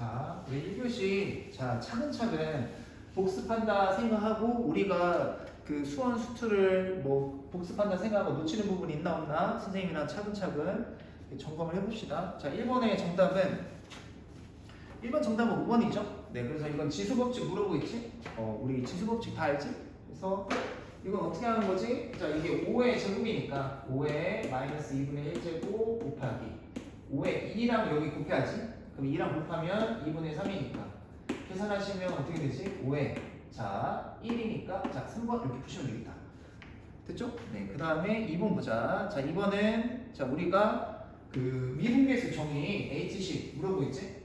자, 우리 1교시 자 차근차근 복습한다 생각하고 우리가 그 수원 수투를 뭐 복습한다 생각하고 놓치는 부분이 있나 없나 선생님이랑 차근차근 점검을 해봅시다. 자, 1번의 정답은 1번 정답은 5번이죠. 네, 그래서 이건 지수법칙 물어보고 있지? 우리 지수법칙 다 알지? 그래서 이건 어떻게 하는 거지? 자, 이게 5의 제곱이니까 5의 마이너스 2분의 1제곱 곱하기 5의 2랑 여기 곱해야지. 그럼 2랑 곱하면 2분의 3이니까 계산하시면 어떻게 되지? 5의 자 1이니까 자 3번 이렇게 푸시면 되겠다. 됐죠? 네, 그 다음에 2번 보자. 자, 2번은 자 우리가 그 미분계수 정의 H식 물어보고 있지?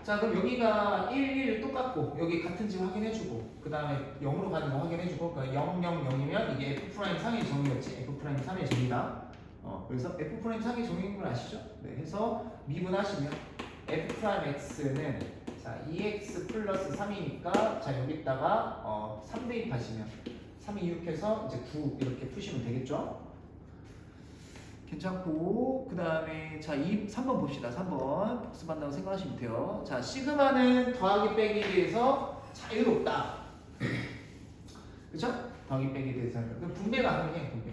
자, 그럼 여기가 1, 1 똑같고 여기 같은지 확인해주고 그 다음에 0으로 가는 거 확인해주고 그러니까 0, 0, 0이면 이게 F' 상의 정의였지. F' 상의 정의다. 그래서 F' 상의 정의인 걸 아시죠? 네, 해서 미분하시면 F'X는 자 2x 플러스 3이니까 자 여기다가 3 대입하시면 3이 이렇게해서 이제 9 이렇게 푸시면 되겠죠? 괜찮고 그 다음에 자 3번 봅시다. 3번 복습한다고 생각하시면 돼요. 자, 시그마는 더하기 빼기에 대해서 자유롭다. 그쵸? 더하기 빼기에 대해서 그럼 분배가 가능해. 분배.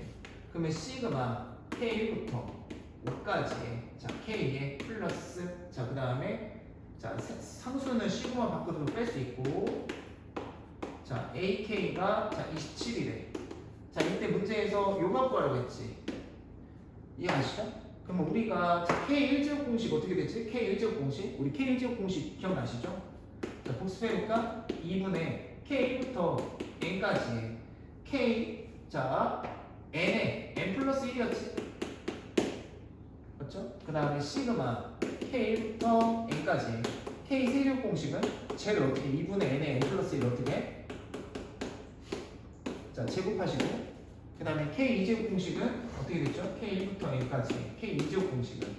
그러면 시그마 K1부터 5까지 자 K에 플러스 자 그 다음에 자 상수는 시그마 바꿔서 뺄 수 있고 자 AK가 자 27이래. 자 이때 문제에서 요 바꾸라고 했지. 이해하시죠? 그러면 우리가 K1제곱 공식 어떻게 됐지? K1제곱 공식? 우리 K1제곱 공식 기억나시죠? 자, 복습해볼까? 2분의 K1부터 N까지 K 자 N에 N 플러스 1이었지? 맞죠? 그 다음에 시그마 K1부터 N까지 K 세제곱 공식은 쟤를 어떻게 2분의 N에 N 플러스 1 어떻게? 자, 제곱하시고 그 다음에 K2제곱 공식은 어떻게 됐죠? K1부터 N까지 K2제곱 공식은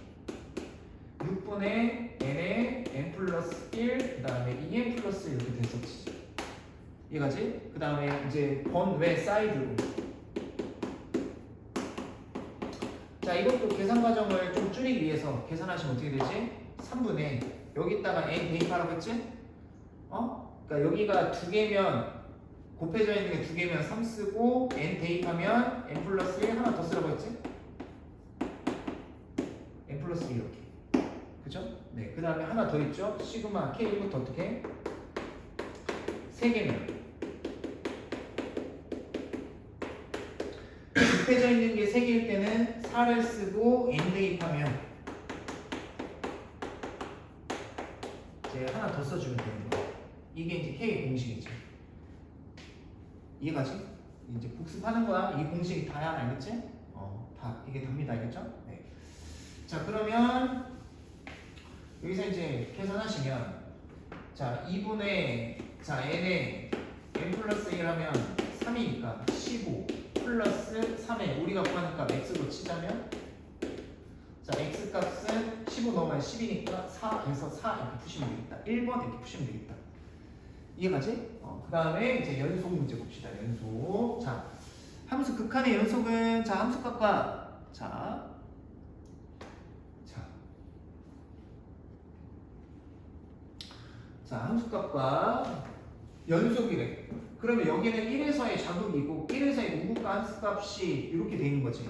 6분의 N에 N 플러스 1 그 다음에 2N 플러스 1 이렇게 됐었지. 이해가지? 그 다음에 이제 번외 사이드로 자 이것도 계산 과정을 좀 줄이기 위해서 계산하시면 어떻게 되지? 3분의 여기다가 N 대입하라고 했지? 그러니까 여기가 두 개면 곱해져 있는 게 두 개면 3 쓰고 N 대입하면 N 플러스 1 하나 더 쓰라고 했지? N 플러스 1 이렇게. 그죠? 네. 그 다음에 하나 더 있죠? 시그마 K1부터 어떻게? 3개면. 곱해져 있는 게 3개일 때는 4를 쓰고 N 대입하면 이제 하나 더 써주면 되는 거야. 이게 이제 K 공식이죠. 이해가지? 이제 복습하는 거야. 이 공식이 다야, 알겠지? 다 이게 답니다, 알겠죠? 네. 자, 그러면 여기서 이제 계산하시면 자 2분의 자 n에 n 플러스 1 하면 3이니까 15 플러스 3에 우리가 구하는 값 x로 치자면 자 x 값은 15 넣으면 10이니까 4에서 4 이렇게 푸시면 되겠다. 1번 이렇게 푸시면 되겠다. 이해가지? 그 다음에 이제 연속 문제 봅시다. 연속. 자, 함수 극한의 연속은 자 함수값과 자 함수값과 연속이래. 그러면 여기는 1에서의 자극이고 1에서의 우극과 함수값이 이렇게 돼 있는 거지.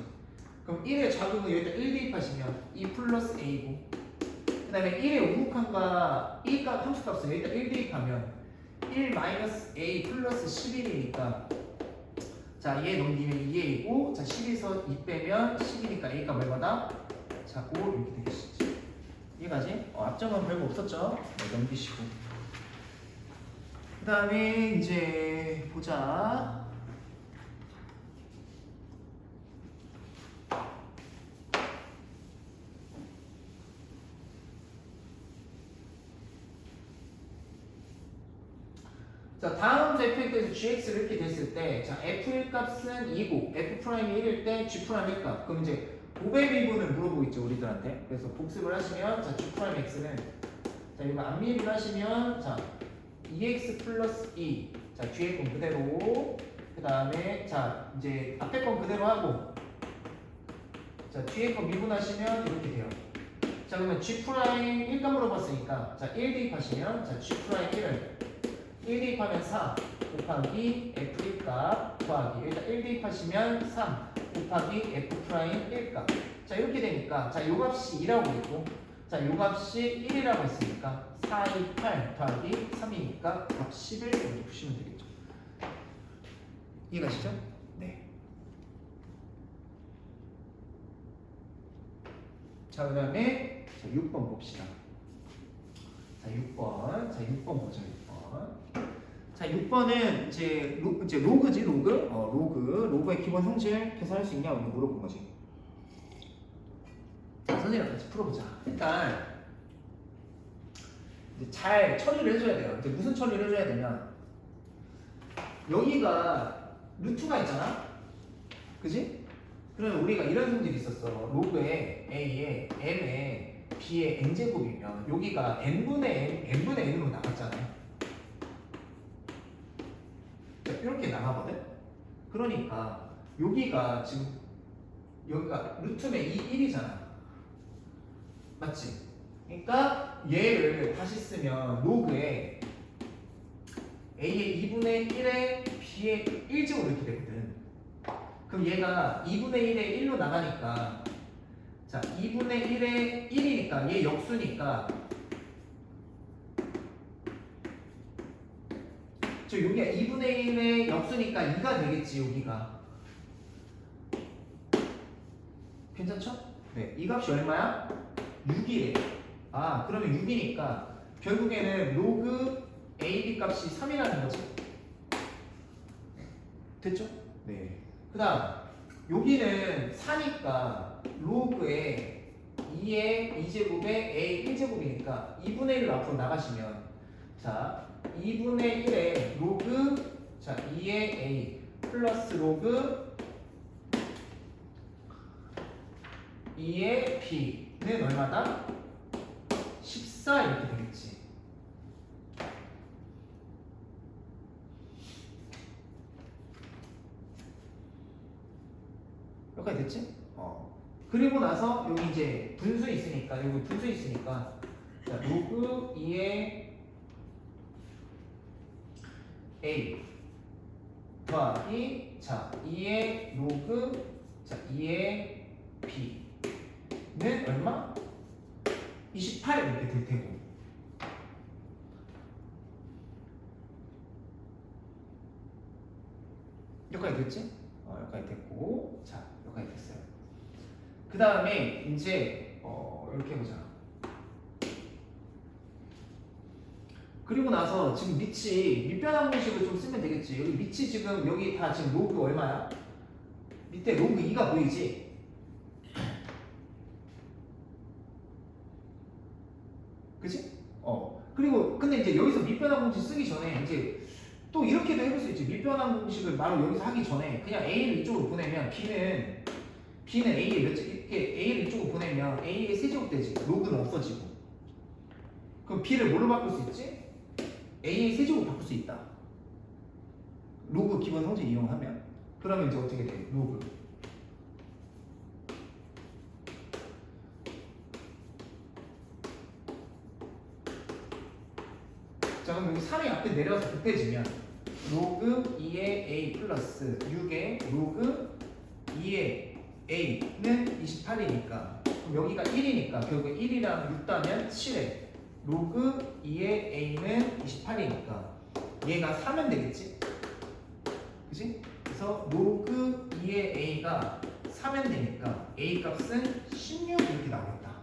그럼 1의 자극은 여기다 1 대입하시면 2 플러스 a고 그 다음에 1의 우극함과 1값 함수값은 여기다 1 대입하면 1 마이너스 a 플러스 11이니까 자 얘 넘기면 2a이고 자 10에서 2 빼면 10이니까 a가 얼마다? 자 5 이렇게 되겠지. 이해가지? 앞점은 별거 없었죠? 네, 넘기시고 그 다음에 이제 보자. 자, 다음 fx에서 gx를 이렇게 됐을 때, 자, f1 값은 2고, f'1이 1일 때 g' 1값. 그럼 이제 고배 미분을 물어보고 있죠, 우리들한테. 그래서 복습을 하시면, 자, g'(x는, 자, 이거 앞미분 하시면, 자, 2x 플러스 2. 자, 뒤에 건 그대로. 그 다음에, 자, 이제 앞에 건 그대로 하고, 자, 뒤에 거 미분하시면 이렇게 돼요. 자 그러면 G 프라임 1가 물어봤으니까 자 1 대입하시면 자 G 프라임 1을 1 대입하면 4 곱하기 F 1값 더하기 일단 1 대입하시면 3 곱하기 F 프라임 1값 자 이렇게 되니까 자 요 값이 2라고 있고 자 요 값이 1이라고 했으니까 4, 2, 8 더하기 3이니까 값 11 이렇게 보시면 되겠죠. 이해가시죠? 네. 자 그 다음에 6번 봅시다. 자 6번 자 6번 보자 6번 자 6번은 이제 로그지 로그의 기본 성질 계산할 수 있냐고 물어본 거지. 자 선생님랑 같이 풀어보자. 일단 이제 잘 처리를 해줘야 돼요. 이제 무슨 처리를 해줘야 되면 여기가 루트가 있잖아, 그지? 그러면 우리가 이런 성질이 있었어. 로그에 a에 m에 b에 n제곱이면 여기가 n분의 n으로 나갔잖아. 이렇게 나가거든. 그러니까 여기가 지금 여기가 루트의 1이잖아, 맞지? 그러니까 얘를 다시 쓰면 로그에 a의 2분의 1에 b의 1제곱 이렇게 되거든. 그럼 얘가 2분의 1에 1로 나가니까 자 2분의 1에 1이니까 얘 역수니까 저 여기가 2분의 1의 역수니까 2가 되겠지. 여기가 괜찮죠? 네, 이 값이 얼마야? 6이래. 아 그러면 6이니까 결국에는 로그 AB 값이 3이라는 거지. 됐죠? 네. 그 다음 여기는 4니까 로그에 2의 2제곱에 A 1제곱이니까 2분의 1을 앞으로 나가시면 자 2분의 1의 로그 자 2의 A 플러스 로그 2의 B는 얼마다? 14 이렇게 되겠지. 여기까지 됐지? 그리고 나서 여기 이제 분수 있으니까 여기 분수 있으니까 자 로그 2의 A 더하기 자 2의 로그 자 2의 B는 얼마? 28 이렇게 될 테고. 여기까지 됐지? 여기까지 됐고 자 여기까지 됐어요. 그 다음에 이제 이렇게 해보자. 그리고 나서 지금 밑변환 공식을 좀 쓰면 되겠지. 여기 밑이 지금 여기 다 지금 로그 얼마야? 밑에 로그 2가 보이지? 그치? 그리고 근데 이제 여기서 밑변환 공식 쓰기 전에 이제 또 이렇게도 해볼 수 있지. 밑변환 공식을 바로 여기서 하기 전에 그냥 A를 이쪽으로 보내면 B는 A의 이렇게 A를 이쪽으로 보내면 A의 세제곱 되지. 로그는 없어지고. 그럼 B를 뭘로 바꿀 수 있지? A의 세제곱 바꿀 수 있다. 로그 기본 성질 이용하면. 그러면 이제 어떻게 돼? 로그. 자 그럼 여기 3이 앞에 내려서 곱해지면 로그 2의 A 플러스 6의 로그 2의 A는 28이니까 그럼 여기가 1이니까 결국 1이랑 6 따면 7에 로그 2의 A는 28이니까 얘가 4면 되겠지? 그치? 그래서 로그 2의 A가 4면 되니까 A 값은 16 이렇게 나오겠다.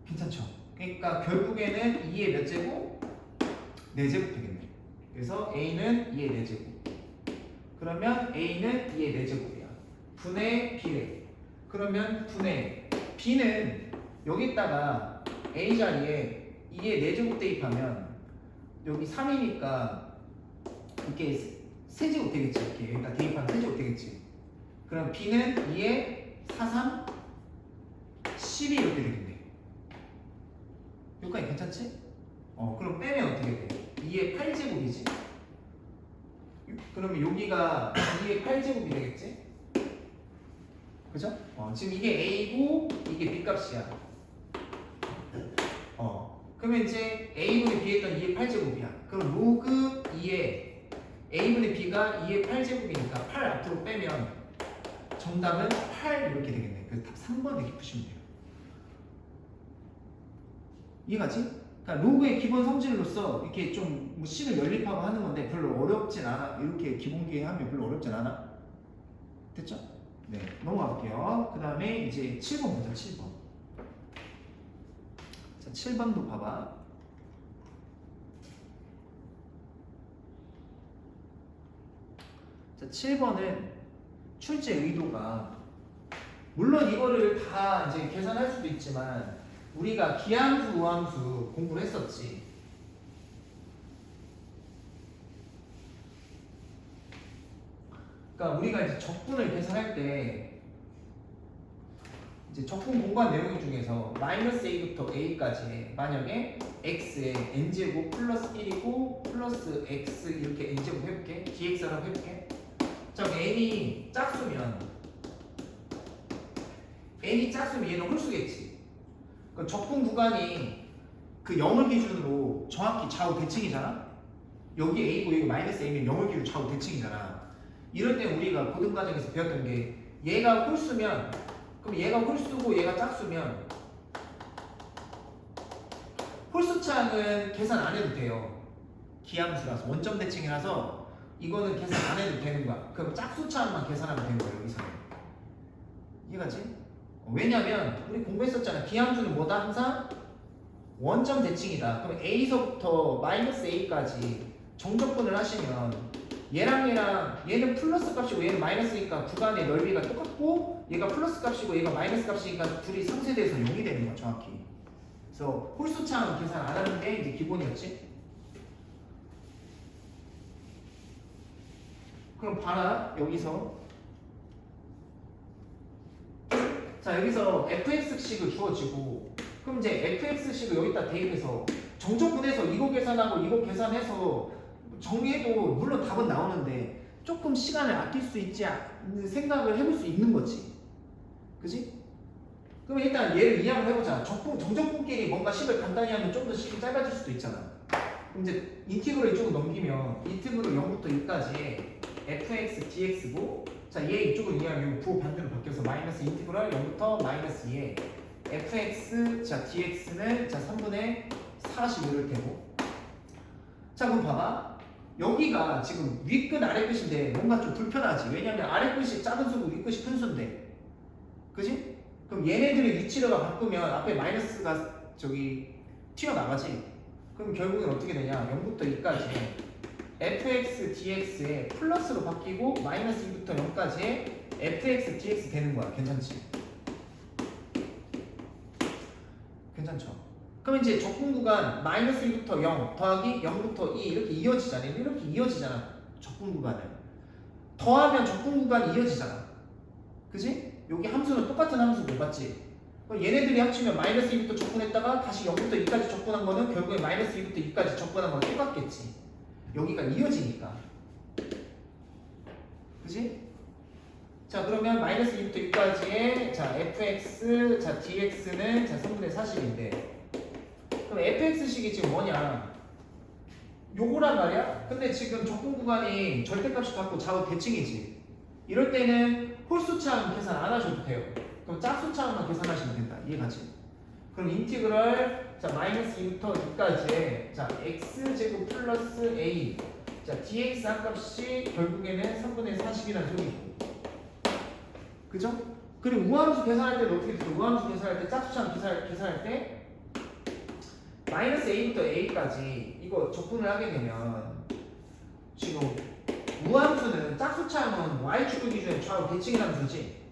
괜찮죠? 그러니까 결국에는 2의 몇 제곱? 4제곱 되겠네. 그래서 A는 2의 4제곱. 그러면 A는 2의 4제곱이야. 분의 B래. 그러면 분의 B는 여기다가 A 자리에 2의 4제곱 대입하면 여기 3이니까 이렇게 세제곱 되겠지. 이렇게 여기다 대입하면 세제곱 되겠지. 그럼 B는 2의 4, 3, 12 이렇게 되겠네. 여기까지 괜찮지? 그럼 빼면 어떻게 돼? 2의 8제곱이지? 그러면 여기가 2의 8제곱이 되겠지? 그죠? 지금 이게 A고 이게 B 값이야. 그러면 이제 A분의 B 했던 2의 8제곱이야. 그럼 로그 2의 A분의 B가 2의 8제곱이니까 8 앞으로 빼면 정답은 8 이렇게 되겠네. 그래서 답 3번 이렇게 푸시면 돼요. 이해가지? 그러니까 로그의 기본 성질로서 이렇게 좀뭐 식을 연립하고 하는 건데 별로 어렵진 않아. 이렇게 기본기에 하면 별로 어렵진 않아. 됐죠? 네, 넘어가 볼게요. 그 다음에 이제 7번 보자. 7번. 자, 7번도 봐봐. 자, 7번은 출제 의도가 물론 이거를 다 이제 계산할 수도 있지만 우리가 기함수, 우함수 공부를 했었지. 그러니까 우리가 이제 적분을 계산할 때 이제 적분 공부한 내용 중에서 마이너스 a부터 a까지 만약에 x에 n제곱 플러스 1이고 플러스 x 이렇게 n제곱 해볼게. dx라고 해볼게. 자, n이 짝수면 얘는 홀수겠지. 그 적분 구간이 그 0을 기준으로 정확히 좌우 대칭이잖아. 여기 a고 여기 마이너스 a면 0을 기준으로 좌우 대칭이잖아. 이럴 때 우리가 고등 과정에서 배웠던 게 얘가 홀수면 그럼 얘가 홀수고 얘가 짝수면 홀수창은 계산 안 해도 돼요. 기함수라서 원점 대칭이라서 이거는 계산 안 해도 되는 거야. 그럼 짝수창만 계산하면 되는 거야 여기서는. 이해가지? 왜냐면 우리 공부했었잖아. 기함수는 뭐다? 항상 원점 대칭이다. 그럼 a서부터 마이너스 a까지 정적분을 하시면 얘랑 얘는 플러스 값이고 얘는 마이너스니까 구간의 넓이가 똑같고 얘가 플러스 값이고 얘가 마이너스 값이니까 둘이 상쇄돼서 0이 되는 거야 정확히. 그래서 홀수창 계산 안 하는 게 이제 기본이었지. 그럼 봐라 여기서 자 여기서 fx식을 주어지고 그럼 이제 fx식을 여기다 대입해서 정적분해서 이거 계산하고 이거 계산해서 정리해도 물론 답은 나오는데 조금 시간을 아낄 수 있지 않는 생각을 해볼 수 있는 거지. 그지? 그럼 일단 얘를 이해를 해보자. 정적분끼리 뭔가 식을 간단히 하면 좀 더 식이 짧아질 수도 있잖아. 그럼 이제 인티그럴 이쪽으로 넘기면 인티그럴 0부터 2까지 fx dx고 자 얘 이쪽으로 이해하면 부호 반대로 바뀌어서 마이너스 인티그럴 0부터 마이너스 2에 fx 자 dx는 자 3분의 41을 테고 자 그럼 봐봐. 여기가 지금 윗끝 아래끝인데 뭔가 좀 불편하지. 왜냐면 아래끝이 작은 수고 윗끝이 큰 수인데 그지? 그럼 얘네들의 위치가 바꾸면 앞에 마이너스가 저기 튀어나가지. 그럼 결국엔 어떻게 되냐 0부터 2까지 fx dx에 플러스로 바뀌고 마이너스 2부터 0까지의 fx dx 되는 거야. 괜찮지? 괜찮죠? 그럼 이제 적분 구간 마이너스 1부터 0 더하기 0부터 2 이렇게 이어지잖아. 이렇게 이어지잖아. 적분 구간은 더하면 적분 구간이 이어지잖아. 그지? 여기 함수는 똑같은 함수고 맞지? 그럼 얘네들이 합치면 마이너스 2부터 적분했다가 다시 0부터 2까지 적분한 거는 결국에 마이너스 2부터 2까지 적분한 거랑 똑같겠지. 여기가 이어지니까. 그지? 자 그러면 마이너스 2부터 2까지의 자 fx 자 dx는 자 3분의 40인데 그럼 fx식이 지금 뭐냐? 요거란 말이야? 근데 지금 적분 구간이 절대값이 같고 좌우 대칭이지. 이럴 때는 홀수창 계산 안 하셔도 돼요. 그럼 짝수창만 계산하시면 된다. 이해가지? 그럼 인티그럴 자 마이너스 2부터 2까지의 자 x제곱 플러스 a 자 dx 한 값이 결국에는 3분의 40이라는 소리고 그죠? 그리고 우함수 계산할 때는 어떻게 돼요? 우함수 계산할 때 짝수창 계산할 때 마이너스 a부터 a까지 이거 적분을 하게 되면 지금 우함수는 짝수창은 y축을 기준에 좌우 대칭이라는 수지.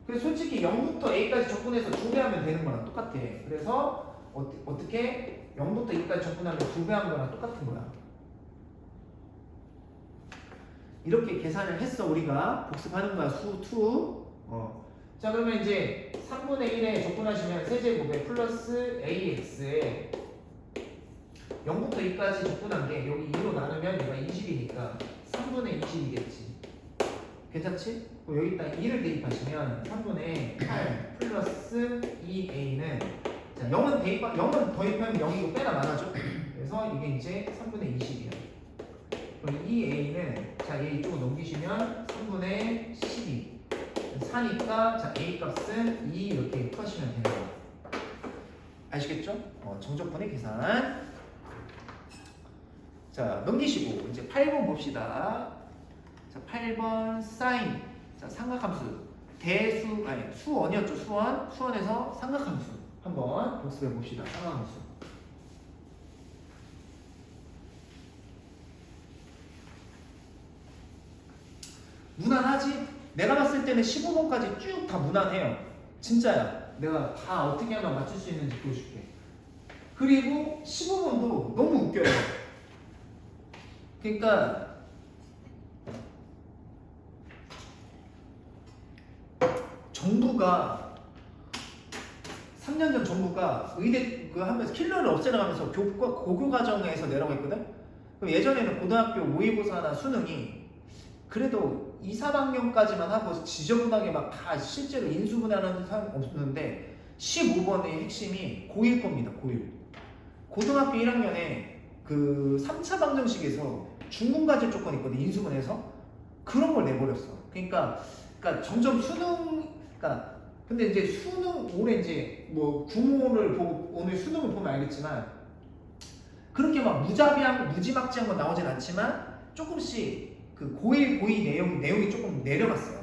그래서 솔직히 0부터 a까지 적분해서 2배하면 되는 거랑 똑같아. 그래서 어떻게 0부터 2까지 적분하면 2배한 거랑 똑같은 거야. 이렇게 계산을 했어. 우리가 복습하는 거야. 수 2. 자 그러면 이제 3분의 1에 적분하시면 세제곱에 플러스 ax에 0부터 2까지 적분한 게 여기 2로 나누면 얘가 20이니까 3분의 20이겠지. 괜찮지? 그럼 여기다 2를 대입하시면 3분의 8 플러스 2a는 자 0은 대입하면 0이고 빼나 많아져. 그래서 이게 이제 3분의 20이야. 그럼 2a는 자 얘 이쪽으로 넘기시면 3분의 12 4니까 자 a 값은 2 이렇게 푸시면 되는 거야. 아시겠죠? 정적분의 계산. 자 넘기시고 이제 8번 봅시다. 자 8번 사인. 자 삼각함수 대수 아니 수원이었죠. 수원에서 삼각함수 한번 복습해 봅시다. 삼각함수. 무난하지? 내가 봤을 때는 15번까지 쭉 다 무난해요. 진짜야. 내가 다 어떻게 하면 맞출 수 있는지 보여줄게. 그리고 15번도 너무 웃겨요. 그러니까 정부가 3년 전 정부가 의대 그 하면서 킬러를 없애려가면서 고교 과정에서 내라고 했거든. 그럼 예전에는 고등학교 모의고사나 수능이 그래도 2, 4학년까지만 하고 지저분하게 막 다 실제로 인수분해하는 사람 없었는데 15번의 핵심이 고1 겁니다. 고1. 고등학교 1학년에 그 3차 방정식에서 중문과제 조건이 있거든. 인수분해에서 그런 걸 내버렸어. 그러니까 점점 그러니까 근데 이제 수능 올해 이제 뭐 구모를 보고 오늘 수능을 보면 알겠지만 그렇게 막 무지막지한 건 나오진 않지만 조금씩 그 고1 내용이 조금 내려갔어요.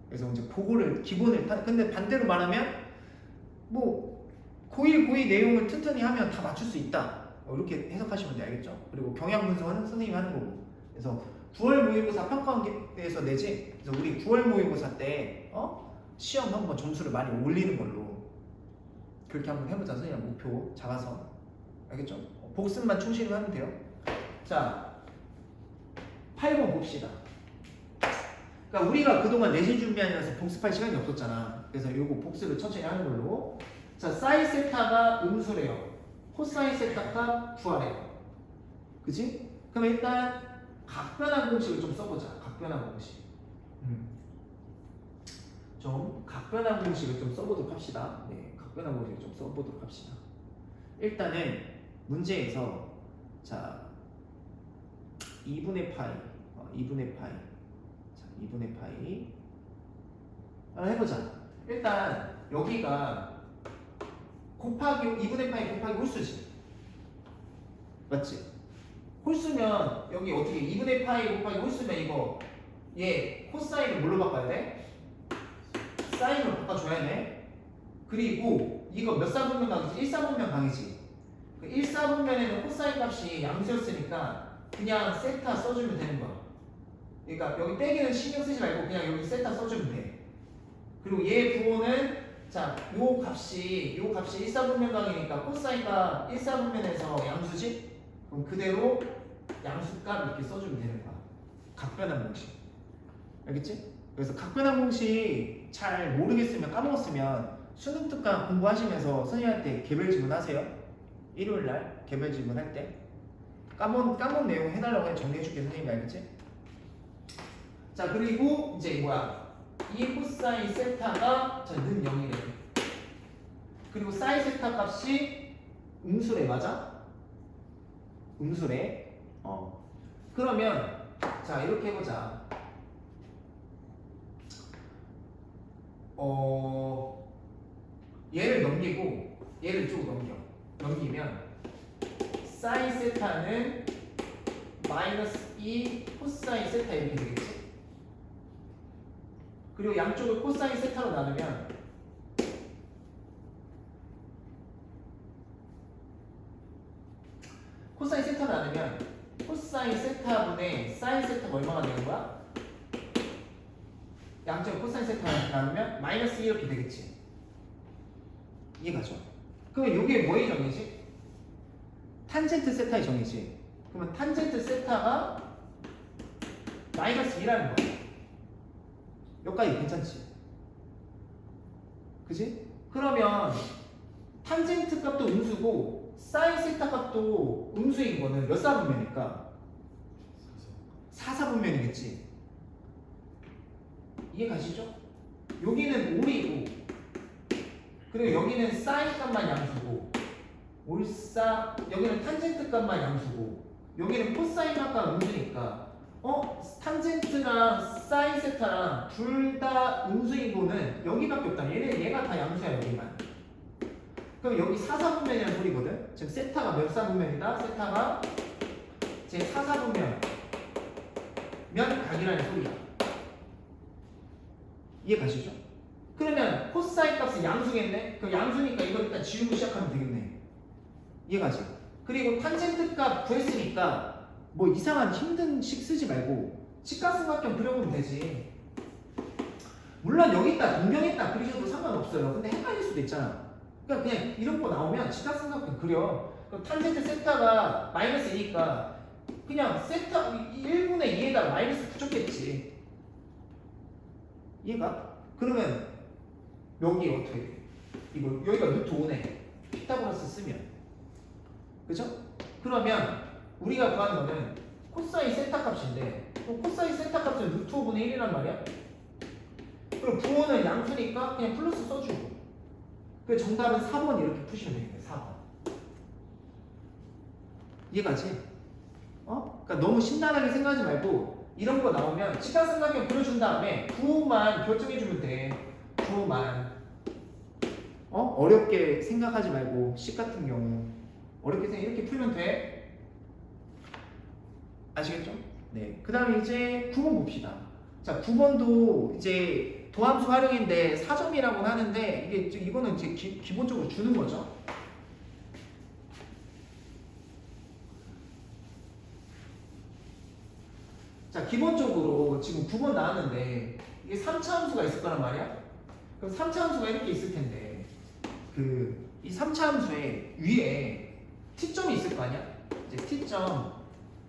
그래서 이제 그거를 기본을 근데 반대로 말하면 뭐 고1 내용을 튼튼히 하면 다 맞출 수 있다. 이렇게 해석하시면 돼. 알겠죠? 그리고 경향 분석은 선생님이 하는 거고. 그래서 9월 모의고사 평가원에서 내지. 그래서 우리 9월 모의고사 때 시험 한번 점수를 많이 올리는 걸로 그렇게 한번 해보자. 선생님 목표 잡아서. 알겠죠? 복습만 충실히 하면 돼요. 자 8번 봅시다. 그러니까 우리가 그동안 내신 준비하면서 복습할 시간이 없었잖아. 그래서 이거 복습을 천천히 하는 걸로. 자, 사인 세타가 음수래요. 코사인 세타가 구하래요. 그치? 그럼 일단 각변환 공식을 좀 써보자. 각변환 공식. 좀 각변환 공식을 좀 써보도록 합시다. 네, 각변환 공식을 좀 써보도록 합시다. 일단은 문제에서 자 2분의 파이 자 2분의 파이 해보자. 일단 여기가 곱하기 2분의 파이 곱하기 홀수지. 맞지? 홀수면 여기 어떻게 2분의 파이 곱하기 홀수면 이거 얘 코사인을 뭘로 바꿔야 돼? 사인으로 바꿔줘야 돼. 그리고 이거 몇 사분면 강이지? 1사분면 강이지. 그 1사분면에는 코사인 값이 양수였으니까 그냥 세타 써주면 되는 거야. 그러니까 여기 빼기는 신경 쓰지 말고 그냥 여기 세타 써주면 돼. 그리고 얘 부호는 자, 요 값이 1사분면 강이니까 코사인가 1사분면에서 양수지? 그럼 그대로 양수값 이렇게 써주면 되는 거야. 각변환 공식. 알겠지? 그래서 각변환 공식 잘 모르겠으면 까먹었으면 수능 특강 공부하시면서 선생님한테 개별 질문하세요. 일요일날 개별 질문할 때 까먹은 내용 해달라고 해 정리해줄게. 선생님이 알겠지? 자 그리고 이제 뭐야 2 코사인 세타가 는 0이래. 그리고 사인 세타 값이 음수래. 맞아? 음수래. 그러면 자 이렇게 해보자. 얘를 넘기고 얘를 쭉 넘기면 사인 세타는 마이너스 2 코사인 세타 이렇게 되겠지? 그리고 양쪽을 코사인 세타로 나누면 코사인 세타 나누면 코사인 세타분의 사인 세타가 얼마가 되는 거야? 양쪽 코사인 세타 나누면 마이너스 2 이렇게 되겠지? 이해가죠? 그러면 이게 뭐의 정의지? 탄젠트 세타의 정의지? 그러면 탄젠트 세타가 마이너스 2라는 거야. 여기까지 괜찮지? 그지? 그러면 탄젠트 값도 음수고 사인 세타 값도 음수인 거는 몇 사분면일까? 4사분면이겠지. 이해 가시죠? 여기는 올이고 그리고 여기는 사인 값만 양수고 올사 여기는 탄젠트 값만 양수고 여기는 코사인 값과 음수니까 탄젠트랑 사인 세타랑 둘 다 음수인 거는 여기밖에 없다. 얘가 다 양수야 여기만. 그럼 여기 사사분면이라는 소리거든. 지금 세타가 몇 사분면이다? 세타가 제 사사분면 각이라는 소리야. 이해 가시죠? 그러면 코사인 값은 양수겠네? 그럼 양수니까 이걸 일단 지우고 시작하면 되겠네. 이해 가지? 그리고 탄젠트 값 구했으니까 뭐 이상한 힘든 식 쓰지 말고 직각삼각형 그려보면 되지. 물론 여기다 동경했다 그리셔도 상관없어요. 근데 헷갈릴 수도 있잖아. 그러니까 그냥 이런 거 나오면 직각삼각형 그려. 그럼 탄젠트 세타가 마이너스 2니까 그냥 세타 1분의 2에다 마이너스 붙였겠지. 이해가? 그러면 여기 어떻게 돼? 이거 여기가 루트 5네. 피타고라스 쓰면 그죠? 그러면 우리가 구하는 거는 코사인 세타 값인데 코사인 세타 값은 루트 5분의 1이란 말이야. 그럼 부호는 양수니까 그냥 플러스 써주고 그 정답은 4번 이렇게 푸시면 되겠네. 4번. 이해가지? 그러니까 너무 신나하게 생각하지 말고 이런 거 나오면 직각삼각형 그려준 다음에 부호만 결정해주면 돼. 부호만. 어렵게 생각하지 말고 식 같은 경우 어렵게 생각 이렇게 풀면 돼. 아시겠죠? 네. 그 다음에 이제 9번 봅시다. 자, 9번도 이제 도함수 활용인데 4점이라고 하는데 이거는 이제 기본적으로 주는 거죠. 자, 기본적으로 지금 9번 나왔는데 이게 3차 함수가 있을 거란 말이야. 그럼 3차 함수가 이렇게 있을 텐데 이 3차 함수에 위에 t점이 있을 거 아니야? 이제 t점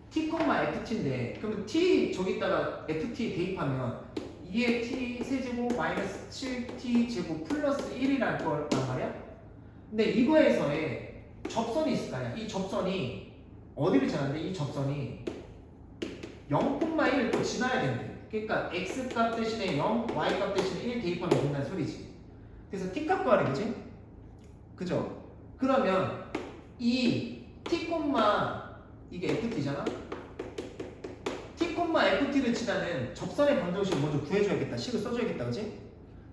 t, ft인데 그러면 t 저기다가 ft 대입하면 2의 t 세제곱 마이너스 7t 제곱 플러스 1이랄 거란 말이야. 근데 이거에서의 접선이 있을 거 아니야. 이 접선이 어디를 지나는데 이 접선이 0,1을 또 지나야 된대. 그러니까 x 값 대신에 0, y 값 대신에 1 대입하면 된다는 소리지. 그래서 t 값 구하래, 그지? 그죠? 그러면 이 t, 이게 ft잖아? t, ft를 지나는 접선의 방정식을 먼저 구해줘야겠다. 식을 써줘야겠다, 그지?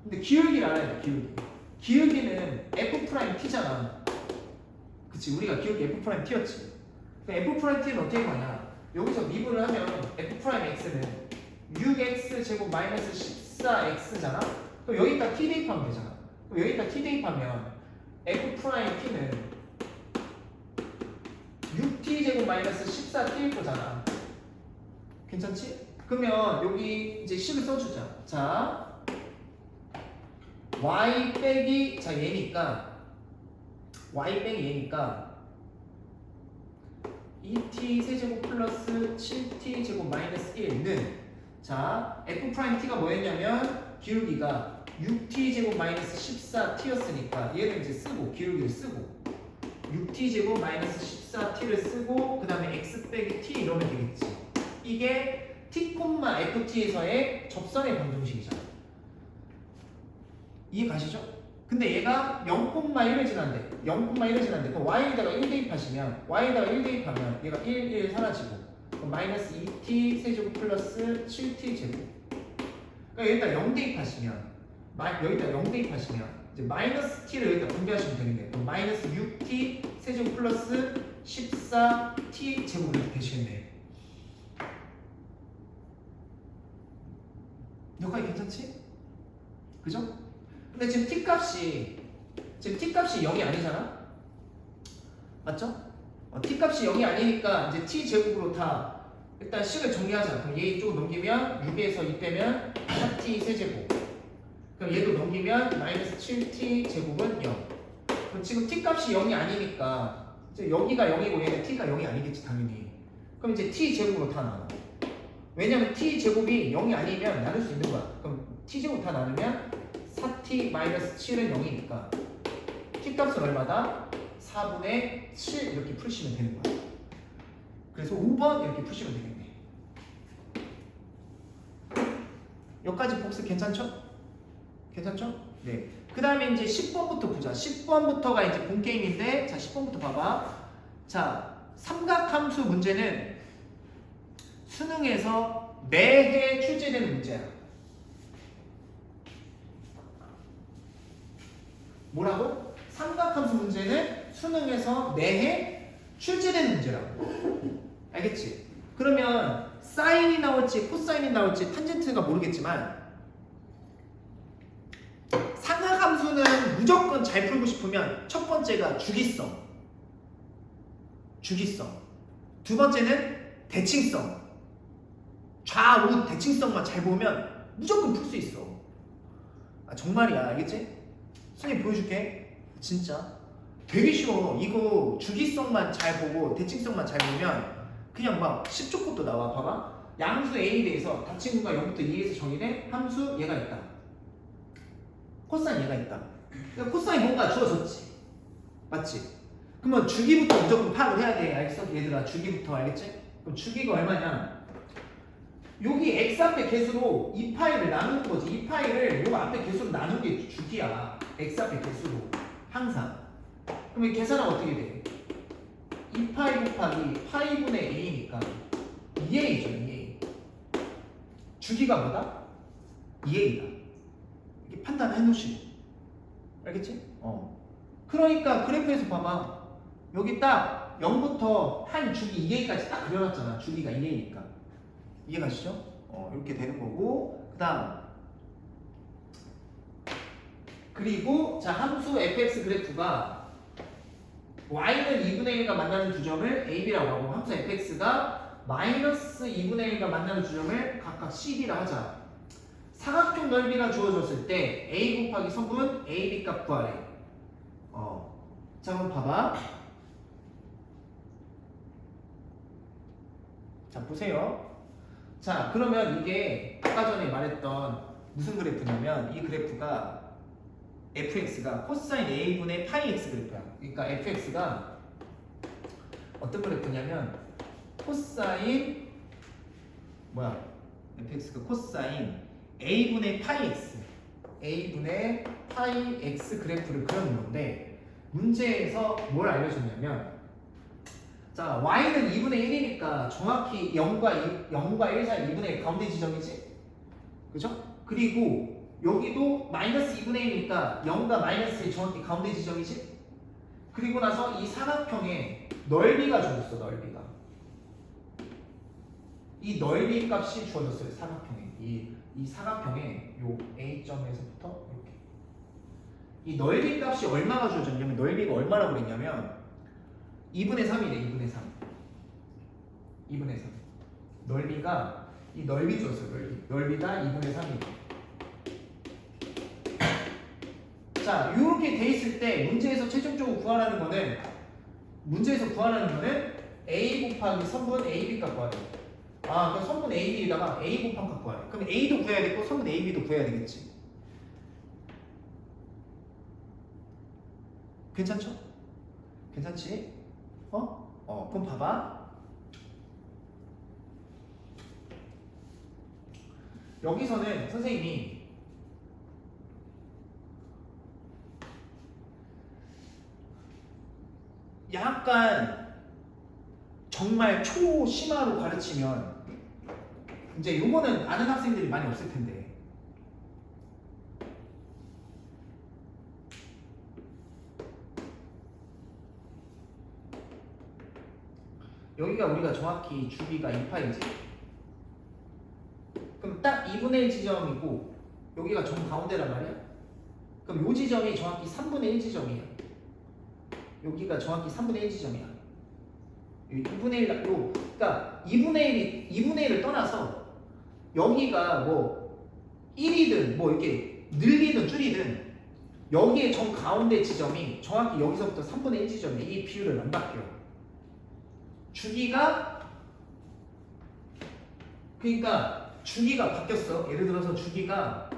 근데 기울기를 알아야 돼, 기울기. 기울기는 f't잖아. 그치? 우리가 기울기 f't였지. f't는 어떻게 가냐? 여기서 미분을 하면 f'x는 6x 제곱 마이너스 14x잖아? 그럼 여기다 t 대입하면 되잖아. 그럼 여기다 t 대입하면 f't는 6t 제곱 마이너스 14t일 거잖아. 괜찮지? 그러면 여기 이제 식을 써주자. 자, y 빼기 자 얘니까 y 빼기 얘니까 2t 세제곱 플러스 7t 제곱 마이너스 1는 자 f't가 뭐였냐면 기울기가 6t 제곱 마이너스 14t였으니까 얘를 이제 쓰고 기울기를 쓰고 6t 제곱 마이너스 14t를 쓰고 그 다음에 x 빼기 t 이러면 되겠지. 이게 t, ft에서의 접선의 방정식이잖아. 이해 가시죠? 근데 얘가 0,1을 지난대. 0,1을 지난대. 그럼 y에다가 1 대입하시면 y에다가 1 대입하면 얘가 1 사라지고 그럼 마이너스 2t 세제곱 플러스 7t 제곱. 그러니까 여기다 0 대입하시면 여기다 0 대입하시면 이제 마이너스 t를 여기다 분배하시면 되는데 그럼 마이너스 6t 세제곱 플러스 14t 제곱이 이렇게 되시겠네. 여기까지 괜찮지? 그죠? 근데 지금 t값이 0이 아니잖아? 맞죠? t값이 0이 아니니까 이제 t제곱으로 다 일단 식을 정리하자. 그럼 얘 이쪽으로 넘기면 6에서 2 빼면 4t 세제곱. 그럼 얘도 넘기면 마이너스 7t 제곱은 0. 그럼 지금 t값이 0이 아니니까 이제 여기가 0이고 얘는 t가 0이 아니겠지 당연히. 그럼 이제 t제곱으로 다 나눠. 왜냐면 t제곱이 0이 아니면 나눌 수 있는 거야. 그럼 t제곱 다 나누면 4t 마이너스 7은 0이니까 t값은 얼마다? 4분의 7 이렇게 푸시면 되는 거야. 그래서 5번 이렇게 푸시면 되겠네. 여기까지 복습 괜찮죠? 괜찮죠? 네. 그 다음에 이제 10번부터 보자. 10번부터가 이제 본 게임인데, 자, 10번부터 봐봐. 자, 삼각함수 문제는 수능에서 매해 출제되는 문제야. 뭐라고? 삼각함수 문제는 수능에서 매해 출제되는 문제라고. 알겠지? 그러면 사인이 나올지 코사인이 나올지 탄젠트가 모르겠지만 삼각함수는 무조건 잘 풀고 싶으면 첫 번째가 주기성, 두 번째는 대칭성, 좌우 대칭성만 잘 보면 무조건 풀 수 있어. 아, 정말이야. 알겠지? 선생님 보여줄게. 진짜 되게 쉬워. 이거 주기성만 잘 보고 대칭성만 잘 보면 그냥 막 10조 것도 나와. 봐봐. 양수 A에 대해서 닫힌 구가 0부터 2에서 정의된 함수 얘가 있다. 코사인 얘가 있다. 그러니까 코사인 뭔가 주어졌지. 맞지? 그러면 주기부터 무조건 파악을 해야 돼. 알겠어? 얘들아, 주기부터. 알겠지? 그럼 주기가 얼마냐? 여기 x 앞에 개수로 이 파이를 나누는 거지. 이 파이를 요 앞에 개수로 나누는 게 주기야. x 앞에 개수로 항상. 그럼 이 계산은 어떻게 돼? 2파이 곱하기 파이분의 a니까 2a죠. 2a. 주기가 뭐다? 2a다. 이렇게 판단해 놓으시고. 알겠지? 그러니까 그래프에서 봐봐. 여기 딱 0부터 한 주기 2a까지 딱 그려놨잖아. 주기가 2a니까. 이해가시죠? 이렇게 되는 거고. 그 다음. 그리고 자, 함수 fx 그래프가 y는 2분의 1과 만나는 두 점을 ab라고 하고, 함수 fx가 마이너스 2분의 1과 만나는 두 점을 각각 cb라 하자. 사각형 넓이가 주어졌을 때 a 곱하기 선분 ab 값 구하래. 자, 한번 봐봐. 자, 보세요. 자, 그러면 이게 아까 전에 말했던 무슨 그래프냐면, 이 그래프가 fx가 코사인 a분의 파이 x 그래프야. 그러니까 fx가 어떤 그래프냐면 코사인 fx가 코사인 a분의 파이 x 그래프를 그려놓은 건데, 문제에서 뭘 알려줬냐면, 자, y는 2분의 1이니까 정확히 0과 1 사이 2분의 1 가운데 지점이지? 그죠? 그리고 여기도 마이너스 2분의 1이니까 0과 마이너스 1 정확히 가운데 지점이지? 그리고 나서 이 사각형의 넓이가 주어졌어. 넓이가. 이 넓이 값이 주어졌어요. 사각형에. 이 사각형의 요 A점에서부터 이렇게. 이 넓이 값이 얼마가 주어졌냐면, 넓이가 얼마라고 그랬냐면 2분의 3이래. 2분의 3. 2분의 3. 넓이가, 이 넓이 주었어요. 넓이가 2분의 3이래. 자, 이렇게 돼 있을 때 문제에서 최종적으로 구하라는 거는, a 곱하기 선분 ab 값 구하래. 아, 그럼 선분 ab에다가 a 곱한 값 구하래. 그럼 a도 구해야 되고 선분 ab도 구해야 되겠지. 괜찮죠? 괜찮지? 그럼 봐봐. 여기서는 선생님이 약간 정말 초심화로 가르치면 이제 요거는 아는 학생들이 많이 없을 텐데, 여기가 우리가 정확히 주기가 2파이지. 그럼 딱 2분의 1 지점이고 여기가 정 가운데란 말이야. 그럼 요 지점이 정확히 3분의 1 지점이야. 여기가 정확히 3분의 1 지점이야. 2분의 1, 그러니까 2분의 1을 떠나서 여기가 뭐 1이든 뭐 이렇게 늘리든 줄이든 여기에 정 가운데 지점이 정확히 여기서부터 3분의 1 지점이야. 이 비율은 안 바뀌어. 주기가, 그러니까 주기가 바뀌었어. 예를 들어서 주기가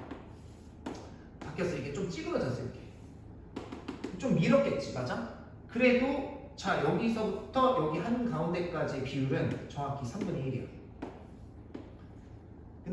바뀌었어. 이게 좀 찌그러졌어. 이렇게 좀 밀었겠지. 맞아? 그래도 자, 여기서부터 여기 한 가운데까지의 비율은 정확히 3분의 1이야.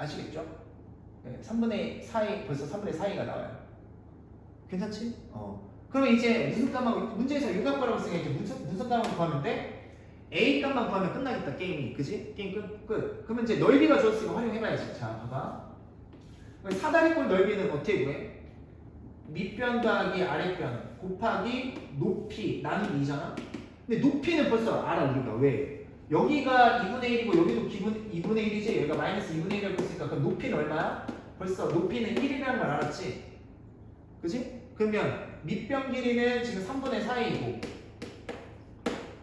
아시겠죠? 네, 3분의 4이 벌써 3분의 4이가 나와요. 괜찮지? 그러면 이제 무슨 값만 문제에서 유값가라고 쓰니까 이제 무슨 값만 구하는데 A 값만 구하면 끝나겠다 게임이. 그지? 게임 끝. 그러면 이제 넓이가 주었으니까 활용해봐야지. 자 봐봐. 사다리꼴 넓이는 어떻게 구해? 밑변 더하기 아랫변 곱하기 높이 나누기 2잖아. 근데 높이는 벌써 알아 우리가. 왜? 여기가 2분의 1이고 여기도 2분의 1이지. 여기가 마이너스 2분의 1이라고 했으니까 그럼 높이는 얼마야? 벌써 높이는 1이라는 걸 알았지? 그지? 그러면 밑변 길이는 지금 3분의 4이고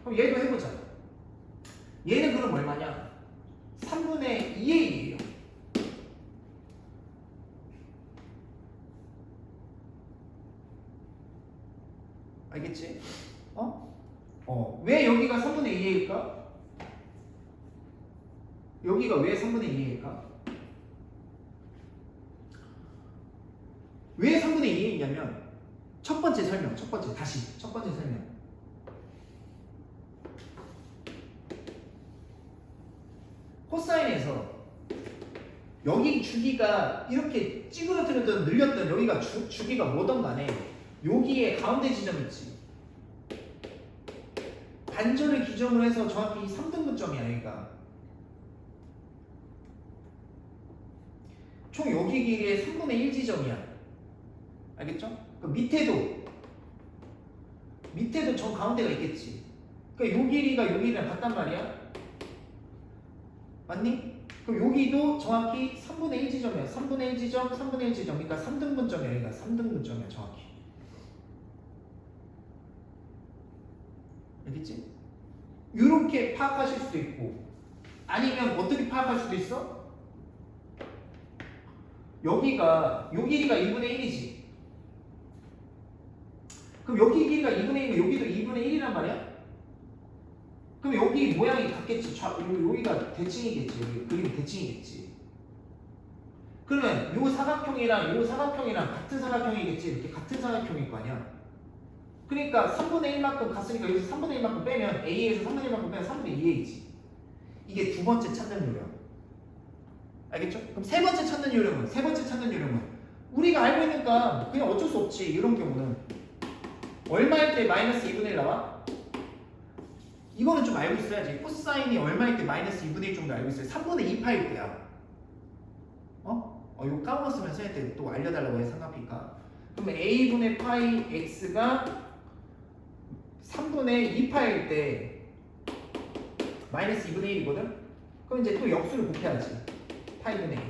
그럼 얘도 해보자. 얘는 그럼 얼마냐? 3분의 2의 1이에요. 알겠지? 왜 여기가 3분의 2일까? 여기가 왜 3분의 2일까? 왜 3분의 2냐면 첫 번째 설명. 첫 번째 설명. 코사인에서 여기 주기가 이렇게 찌그러뜨렸든 늘렸든 여기가 주기가 뭐든 간에 여기에 가운데 지점 있지. 반절을 기점으로 해서 정확히 3등분점이야 여기가. 총 여기 길이의 3분의 1 지점이야. 알겠죠? 그럼 밑에도 저 가운데가 있겠지. 그러니까 요 길이가 요 길이랑 같단 말이야. 맞니? 그럼 여기도 정확히 3분의 1 지점이야. 3분의 1 지점, 3분의 1 지점. 그러니까 3등분점이야. 여기가 3등분점이야 정확히. 알겠지? 이렇게 파악하실 수도 있고 아니면 어떻게 파악할 수도 있어? 여기가 요 길이가 2분의 1이지. 그럼 여기 길이가 2분의 1이면 여기도 2분의 1이란 말이야? 그럼 여기 모양이 같겠지. 여기가 대칭이겠지. 여기 그림이 대칭이겠지. 그러면 요 사각형이랑 요 사각형이랑 같은 사각형이겠지. 이렇게 같은 사각형일 거 아니야. 그러니까 3분의 1만큼 갔으니까 여기서 3분의 1만큼 빼면 A에서 3분의 1만큼 빼면 3분의 2A지. 이게 두 번째 찾는 요령. 알겠죠? 그럼 세 번째 찾는 요령은 우리가 알고 있으니까 그냥 어쩔 수 없지. 이런 경우는 얼마일 때 마이너스 2분의 1 나와? 이거는 좀 알고 있어야지. 코사인이 얼마일 때 마이너스 2분의 1 정도 알고 있어요. 3분의 2파일 때야. 이거 까먹었으면 써야 돼. 또 알려달라고 해 삼각비니까. 그러면 A분의 파이 X가 3분의 2파일 때 마이너스 2분의 1이거든? 그럼 이제 또 역수를 곱해야지. 파이분의 1.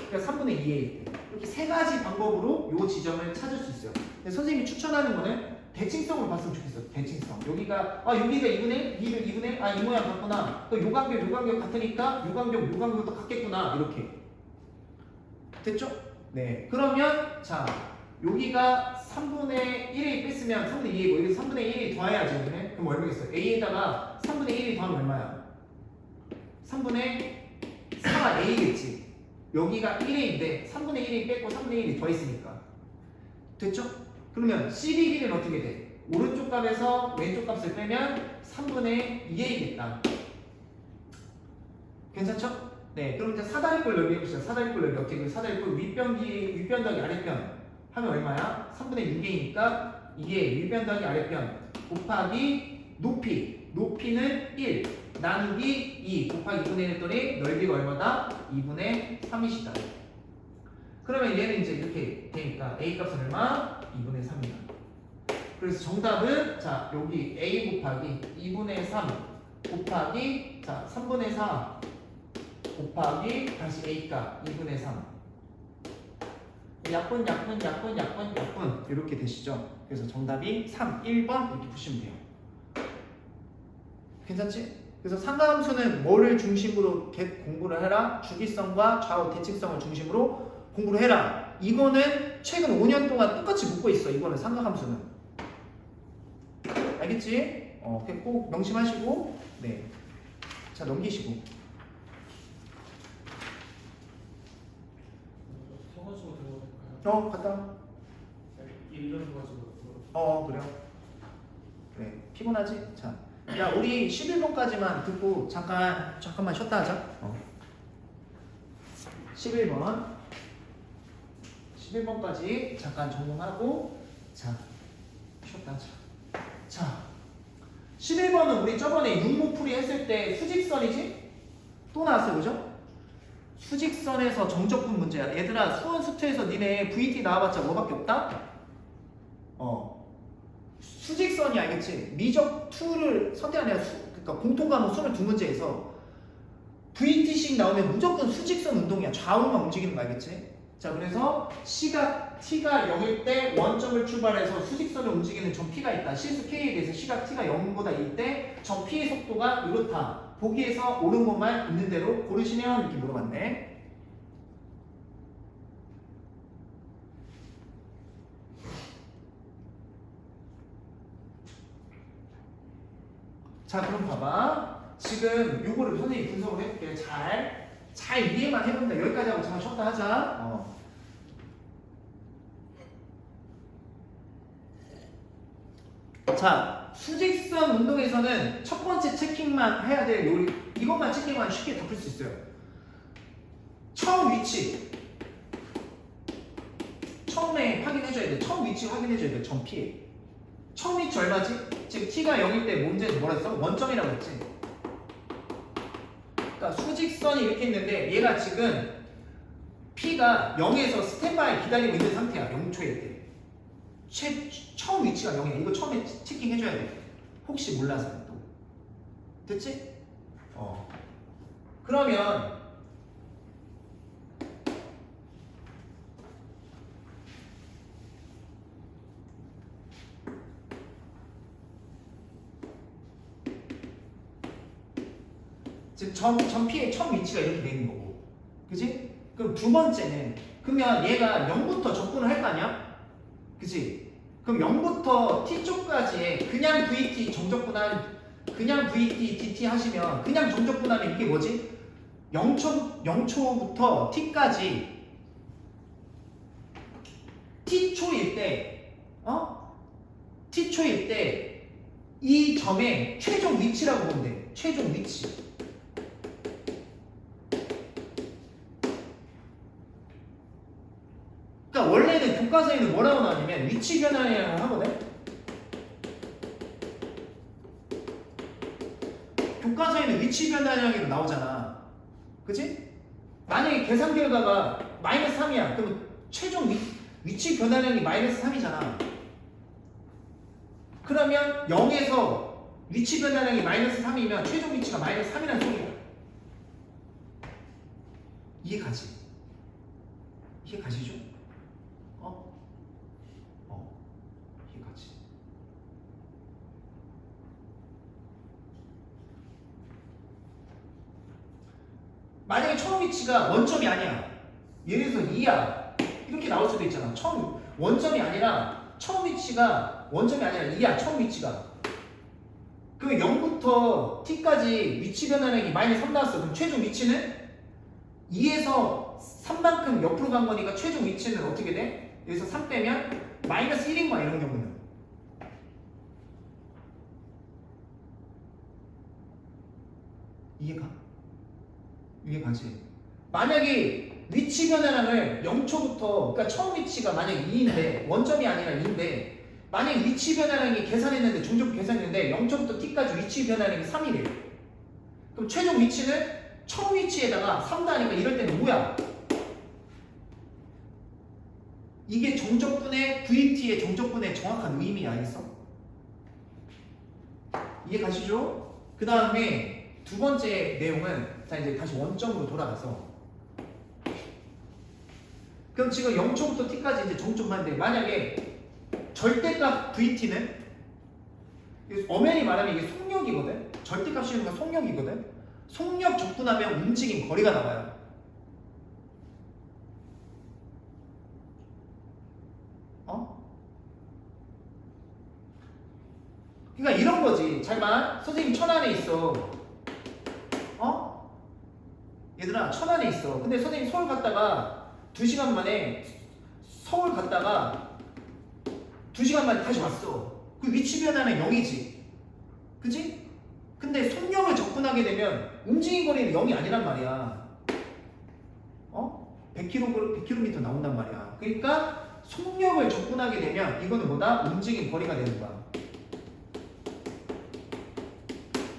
그러니까 3분의 2에 1. 이렇게 세 가지 방법으로 이 지점을 찾을 수 있어요. 근데 선생님이 추천하는 거는 대칭성을 봤으면 좋겠어. 대칭성. 여기가 여기가 2분의 1, 2분의 1, 이 모양 같구나. 또 요 간격 같으니까 요 간격도 같겠구나. 이렇게. 됐죠? 네. 그러면 자 여기가 3분의 1이 뺐으면 3분의 2이고 여기서 3분의 1이 더해야지. 그럼 얼마겠어? A에다가 3분의 1이 더하면 얼마야? 3분의 4가 A겠지. 여기가 1A인데 3분의 1이 뺐고 3분의 1이 더했으니까. 됐죠? 그러면 CD 길이는 어떻게 돼? 오른쪽 값에서 왼쪽 값을 빼면 3분의 2A겠다. 괜찮죠? 네. 그럼 이제 사다리꼴 넓이 해봅시다. 사다리꼴 넓이 어떻게 돼? 사다리꼴 윗변 더하기 아랫변 하면 얼마야? 3분의 6A니까 이게 윗변 더하기 아랫변 곱하기 높이는 1 나누기 2 곱하기 2분의 1 했더니 넓이가 얼마다? 2분의 3이시다. 그러면 얘는 이제 이렇게 되니까 A 값은 얼마? 2분의 3이다. 그래서 정답은 자 여기 A 곱하기 2분의 3 곱하기 자 3분의 4 곱하기 다시 A 값 2분의 3 약분 이렇게 되시죠. 그래서 정답이 3, 1번 이렇게 보시면 돼요. 괜찮지? 그래서 상가함수는 뭐를 중심으로 공부를 해라? 주기성과 좌우 대칭성을 중심으로 공부를 해라. 이거는 최근 5년 동안 똑같이 묻고 있어. 이거는 상가함수는. 알겠지? 꼭 명심하시고 네. 자 넘기시고. 성원수가 들어갈까요? 갔다 와. 이런 거 가지고. 그래요. 그래. 피곤하지? 자. 야 우리 11번까지만 듣고 잠깐만 쉬었다 하자. 11번. 11번까지 잠깐 적용하고 자, 쉬었다 하자. 자, 11번은 우리 저번에 육모풀이 했을 때 수직선이지? 또 나왔어요, 그죠? 수직선에서 정적분 문제야. 얘들아, 수원 수트에서 니네 VT 나와봤자 뭐밖에 없다? 수직선이 알겠지? 미적 2를 선택하냐, 그러니까 공통과목 22문제에서 VT식 나오면 무조건 수직선 운동이야. 좌우만 움직이는 거 알겠지? 자, 그래서 시각 t가 0일 때 원점을 출발해서 수직선을 움직이는 점 p가 있다. 실수 k에 대해서 시각 t가 0보다 2일 때 점 p의 속도가 이렇다. 보기에서 옳은 것만 있는 대로 고르시면 이렇게 물어봤네. 자, 그럼 봐봐. 지금 요거를 선생님이 분석을 해볼게. 잘 이해만 해본다. 여기까지 하고 잠깐 쉬었다 하자. 자, 수직선 운동에서는 첫 번째 체킹만 해야 될 이것만 체킹만 쉽게 덮을 수 있어요. 처음 위치. 처음에 확인해줘야 돼. 처음 위치 확인해줘야 돼. 점 P에. 처음 위치 얼마지? 지금 T가 0일 때 문제에서 뭐라 했어? 원점이라고 했지. 그러니까 수직선이 이렇게 있는데 얘가 지금 P가 0에서 스탠바이 기다리고 있는 상태야. 0초일 때. 처음 위치가 0이야. 이거 처음에 체킹해줘야 돼. 혹시 몰라서 또. 됐지? 그러면 지금 점 P의 처음 위치가 이렇게 돼 있는 거고. 그지? 그럼 두 번째는 그러면 얘가 0부터 접근을 할 거 아니야? 그치? 그럼 0부터 t 쪽까지의 그냥 VT 정적분할 그냥 VT DT 하시면 그냥 정적분하면 이게 뭐지? 0초부터 t까지 t초일 때 t초일 때 이 점의 최종 위치라고 보면 돼. 최종 위치. 그러니까 원래는 교과서에는 뭐라고 나오냐면 위치 변환이라고 하거든. 교과서에는 위치 변환이라고 나오잖아. 그치? 만약에 계산 결과가 마이너스 3이야. 그러면 최종 위치 변환량이 마이너스 3이잖아. 그러면 0에서 위치 변환량이 마이너스 3이면 최종 위치가 마이너스 3이라는 소리야. 이해가지? 이해가시죠? 이해가지? 만약에 처음 위치가 원점이 아니야. 예를 들어서 2야. 이렇게 나올 수도 있잖아. 처음 원점이 아니라 처음 위치가 원점이 아니라 2야. 처음 위치가. 그럼 0부터 t까지 위치 변환량이 마이너스 3 나왔어. 그럼 최종 위치는 2에서 3만큼 옆으로 간 거니까 최종 위치는 어떻게 돼? 여기서 3 빼면 마이너스 1인 거야. 이런 경우는. 이해가? 이해가지? 만약에 위치 변환량을 0초부터 그러니까 처음 위치가 만약에 2인데 원점이 아니라 2인데 만약에 위치 변환량이 계산했는데 종족 계산했는데 0초부터 t까지 위치 변환량이 3이래요. 그럼 최종 위치는 처음 위치에다가 3도 하니까 이럴 때는 뭐야? 이게 정적분의 VT의 정적분의 정확한 의미야. 알겠어? 이해 가시죠? 그 다음에 두 번째 내용은 자 이제 다시 원점으로 돌아가서 그럼 지금 0초부터 t까지 이제 정적분인데 만약에 절대값 VT는 엄연히 말하면 이게 속력이거든. 절대값 씌우는 건 속력이거든. 속력 적분하면 움직임 거리가 나와요. 그러니까 이런 거지. 잘 봐. 선생님 천안에 있어. 얘들아 천안에 있어. 근데 선생님 서울 갔다가 2시간 만에 서울 갔다가 2시간 만에 다시 왔어. 그 위치 변화는 0이지. 그치? 근데 속력을 접근하게 되면 움직임 거리는 0이 아니란 말이야. 100km 나온단 말이야. 그러니까 속력을 접근하게 되면 이거는 뭐다? 움직임 거리가 되는 거야.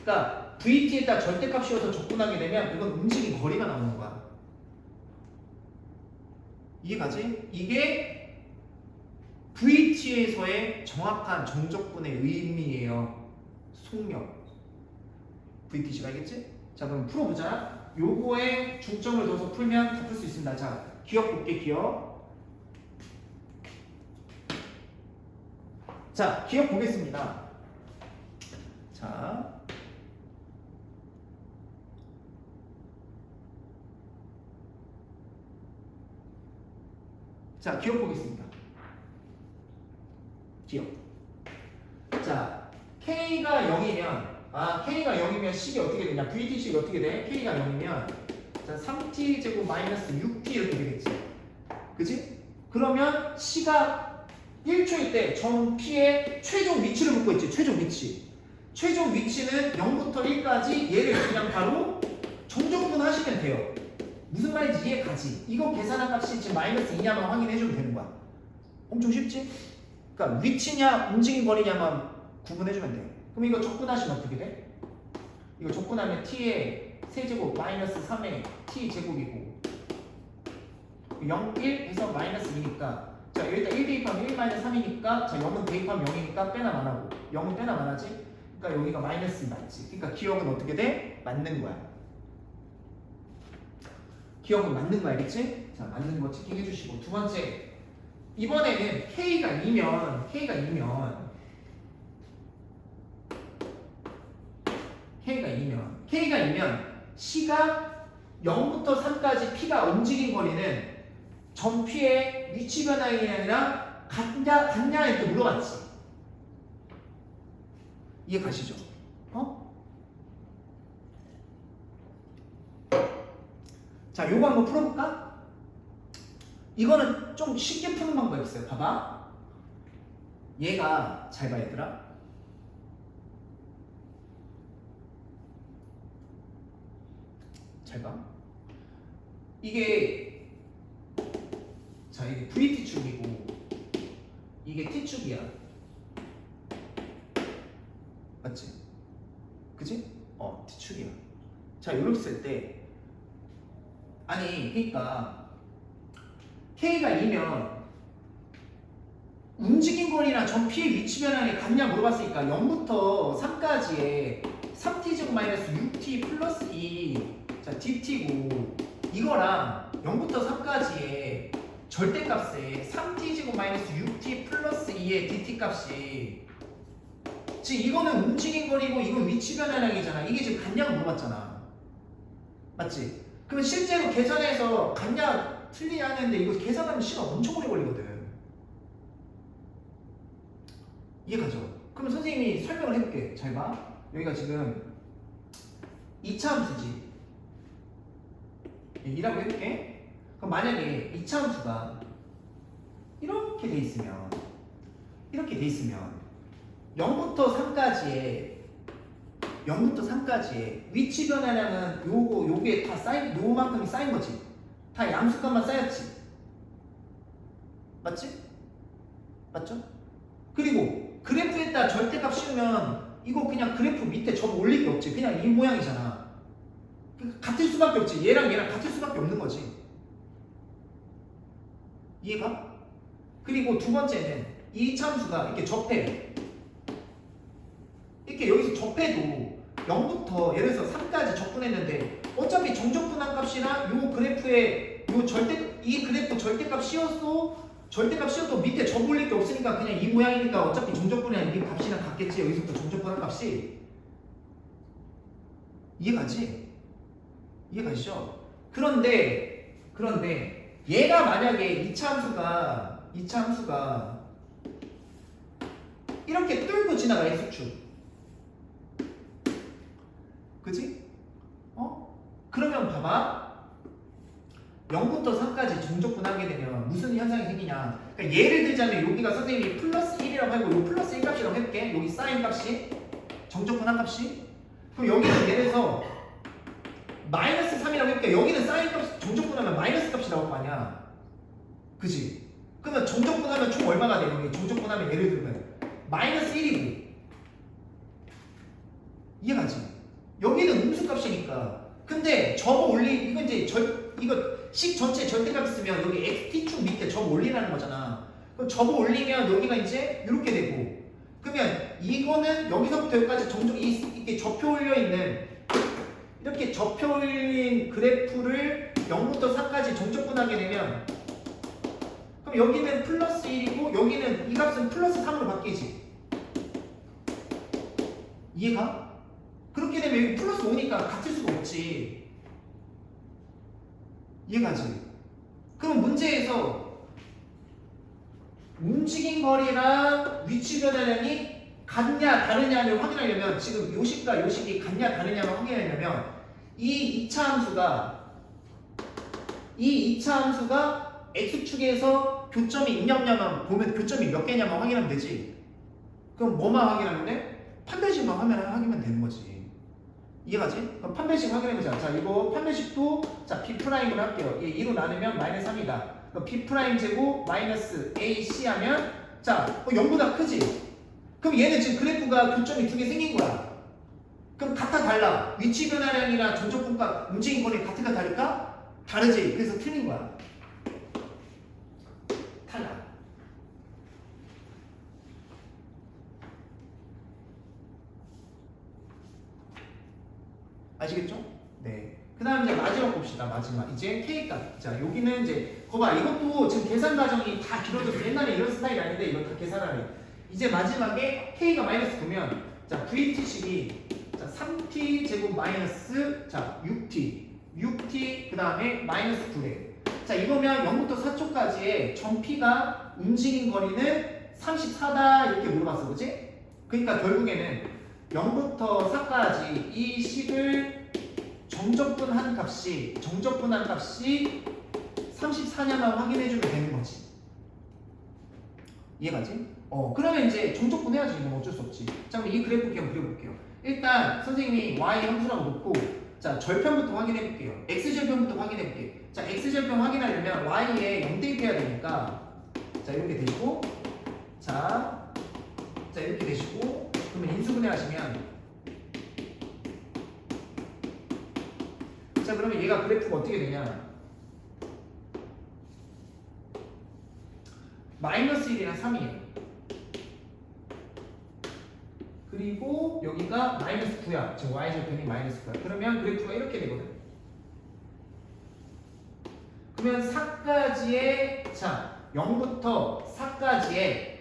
그러니까 VT에다 절대값 씌워서 접근하게 되면 이건 움직임 거리가 나오는 거야. 이해가지? 이게 VT에서의 정확한 정적분의 의미예요. 속력. VTC가 알겠지? 자, 그럼 풀어보자. 요거에 중점을 둬서 풀면 다 풀 수 있습니다. 자, 기억 볼게, 기억. 자, 기억 보겠습니다. 자, 기억 보겠습니다. 기억. 자, K가 0이면 K가 0이면 식이 어떻게 되냐? VT식이 어떻게 돼? K가 0이면 자, 3t 제곱 마이너스 6t 이렇게 되겠지. 그지? 그러면 C가 1초일 때 점 P의 최종 위치를 묻고 있지. 최종 위치. 최종 위치는 0부터 1까지 얘를 그냥 바로 정적분 하시면 돼요. 무슨 말인지 이해 가지? 이거 계산한 값이 지금 마이너스 2냐만 확인해주면 되는 거야. 엄청 쉽지? 그러니까 위치냐 움직임 거리냐만 구분해주면 돼. 그럼 이거 적분하시면 어떻게 돼? 이거 적분하면 t의 세제곱 마이너스 3의 t 제곱이고 0, 1 해서 마이너스 2니까 자 일단 1 대입하면 1 마이너스 3이니까 자 0은 대입하면 0이니까 빼나 마나고 0은 빼나 마나지? 그러니까 여기가 마이너스 2 맞지? 그러니까 기억은 어떻게 돼? 맞는 거야. 기억은 맞는 거 알겠지? 자 맞는 거 체킹 해주시고 두 번째 이번에는 K가 2면 C가 0부터 3까지 P가 움직인 거리는 점 P의 위치 변화이 아니라 같냐 이렇게 물어봤지. 이해 가시죠? 자, 요거 한번 풀어볼까? 이거는 좀 쉽게 푸는 방법이 있어요. 봐봐. 얘가 잘 봐 얘들아. 잘 봐. 이게 자 이게 VT축이고 이게 T축이야. 맞지? 그치? T축이야. 자 이렇게 쓸 때 아니 그러니까 K가 2면 움직임 거리나 점 P의 위치 변환이 같냐 물어봤으니까 0부터 3까지의 3t제곱 마이너스 6t 플러스 2 자 dt고 이거랑 0부터 3까지의 절대값에 3t제곱 마이너스 6t 플러스 2의 dt 값이 지금 이거는 움직임 거리고 이건 위치 변환량이잖아. 이게 지금 같냐고 물어봤잖아. 맞지? 그럼 실제로 계산해서 같냐 틀리냐 하는데 이거 계산하면 시간 엄청 오래 걸리거든. 이해가죠? 그럼 선생님이 설명을 해볼게. 잘 봐. 여기가 지금 2차 함수지. 이라고 해볼게. 그럼 만약에 2차 함수가 이렇게 돼 있으면 0부터 3까지의 위치 변화량은 요게 다 쌓인 요만큼이 쌓인 거지. 다 양수값만 쌓였지. 맞지? 맞죠? 그리고 그래프에다 절대값 씌우면 이거 그냥 그래프 밑에 점 올릴 게 없지. 그냥 이 모양이잖아. 같을 수밖에 없지. 얘랑 같을 수밖에 없는 거지. 이해가? 그리고 두 번째는 이 참수가 이렇게 접해. 이렇게 여기서 접해도 0부터 예를 들어서 3까지 접근했는데 어차피 정적분한 값이나 요 그래프에 이 그래프 절대값 씌워도 밑에 점 올릴 게 없으니까 그냥 이 모양이니까 어차피 정적분이랑 이 값이랑 같겠지. 여기서부터 정적분한 값이. 이해가지? 이해가시죠? 그런데 얘가 만약에 2차 함수가 이렇게 뚫고 지나가 X축. 그지? 그러면 봐봐. 0부터 3까지 정적분하게 되면 무슨 현상이 생기냐. 그러니까 예를 들자면 여기가 선생님이 플러스 1이라고 하고 요 플러스 1 값이라고 해볼게. 여기 사인 값이 정적분한 값이. 그럼 여기는 예를 들어서 마이너스 3이라고 해볼게. 여기는 사인 값 정적분하면 마이너스 값이 나올 거 아니야. 그지? 그러면 정적분하면 총 얼마가 돼? 여기 정적분하면 예를 들면 마이너스 1이고 이해가지? 여기는 음수값이니까. 근데 접어 올리 이거 이제 이거 식 전체 절대값 쓰면 여기 xt축 밑에 접어 올리라는 거잖아. 그럼 접어 올리면 여기가 이제 이렇게 되고. 그러면 이거는 여기서부터 여기까지 점점 이렇게 접혀 올려 있는 이렇게 접혀 올린 그래프를 0부터 4까지 정적분하게 되면 그럼 여기는 플러스 1이고 여기는 이 값은 플러스 3으로 바뀌지. 이해가? 그렇게 되면 여기 플러스 5니까 같을 수가 없지. 이해가지? 그럼 문제에서 움직인 거리랑 위치 변화량이 같냐 다르냐를 확인하려면 지금 요식과 요식이 같냐 다르냐를 확인하려면 이 2차 함수가 x축에서 교점이 있냐만 보면 교점이 몇 개냐만 확인하면 되지. 그럼 뭐만 확인하면 돼? 판별식만 확인하면 되는 거지. 이해가지? 그럼 판별식 확인해보자. 자, 이거 판별식도 자 b'을 할게요. 얘 2로 나누면 마이너스 3이다. 그럼 b' 제곱 마이너스 ac 하면 자 0보다 크지? 그럼 얘는 지금 그래프가 교점이 2개 생긴 거야. 그럼 같아 달라? 위치 변화량이나 전적분값 움직인 거리 같을까 다를까? 다르지. 그래서 틀린 거야. 탈락. 아시겠죠? 네. 그 다음 이제 마지막 봅시다. 마지막. 이제 K값. 자, 여기는 이제, 거봐. 이것도 지금 계산 과정이 다 길어졌어. 옛날에 이런 스타일이 아닌데, 이거 다 계산하래. 이제 마지막에 K가 마이너스 9면, 자, VT식이, 자, 3T 제곱 마이너스, 자, 6T, 그 다음에 마이너스 9래. 자, 이거면 0부터 4초까지의 전 P가 움직인 거리는 34다. 이렇게 물어봤어. 그치? 그러니까 결국에는 0부터 4까지 이 식을 정적분한 값이 34냐만 확인해주면 되는 거지. 이해가지? 그러면 이제 정적분해야지. 이건 어쩔 수 없지. 자, 그럼 이 그래프 그냥 그려볼게요. 일단 선생님이 y 함수라고 놓고 자 절편부터 확인해볼게요. x절편부터 확인해볼게요. 자 x절편 확인하려면 y에 0 대입해야 되니까 자 이렇게 되시고 자 이렇게 되시고 그러면 인수분해 하시면 자 그러면 얘가 그래프가 어떻게 되냐 마이너스 1이랑 3이에요. 그리고 여기가 마이너스 9야. 지금 y절편이 마이너스 9야. 그러면 그래프가 이렇게 되거든. 그러면 4까지의 자 0부터 4까지의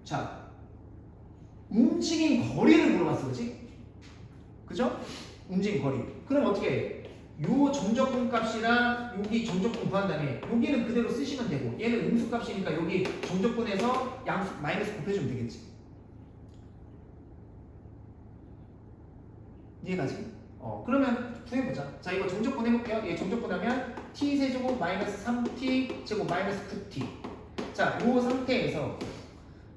자 움직인 거리를 물어봤어. 그치? 그죠? 움직인 거리. 그럼 어떻게 해? 요 정적분 값이랑 여기 정적분 구한 다음에 여기는 그대로 쓰시면 되고 얘는 음수값이니까 여기 정적분에서 양수 마이너스 곱해주면 되겠지. 이해가지? 그러면 구해보자. 자 이거 정적분 해볼게요. 얘 정적분하면 t세제곱 마이너스 3t 제곱 마이너스 9t. 자 요 상태에서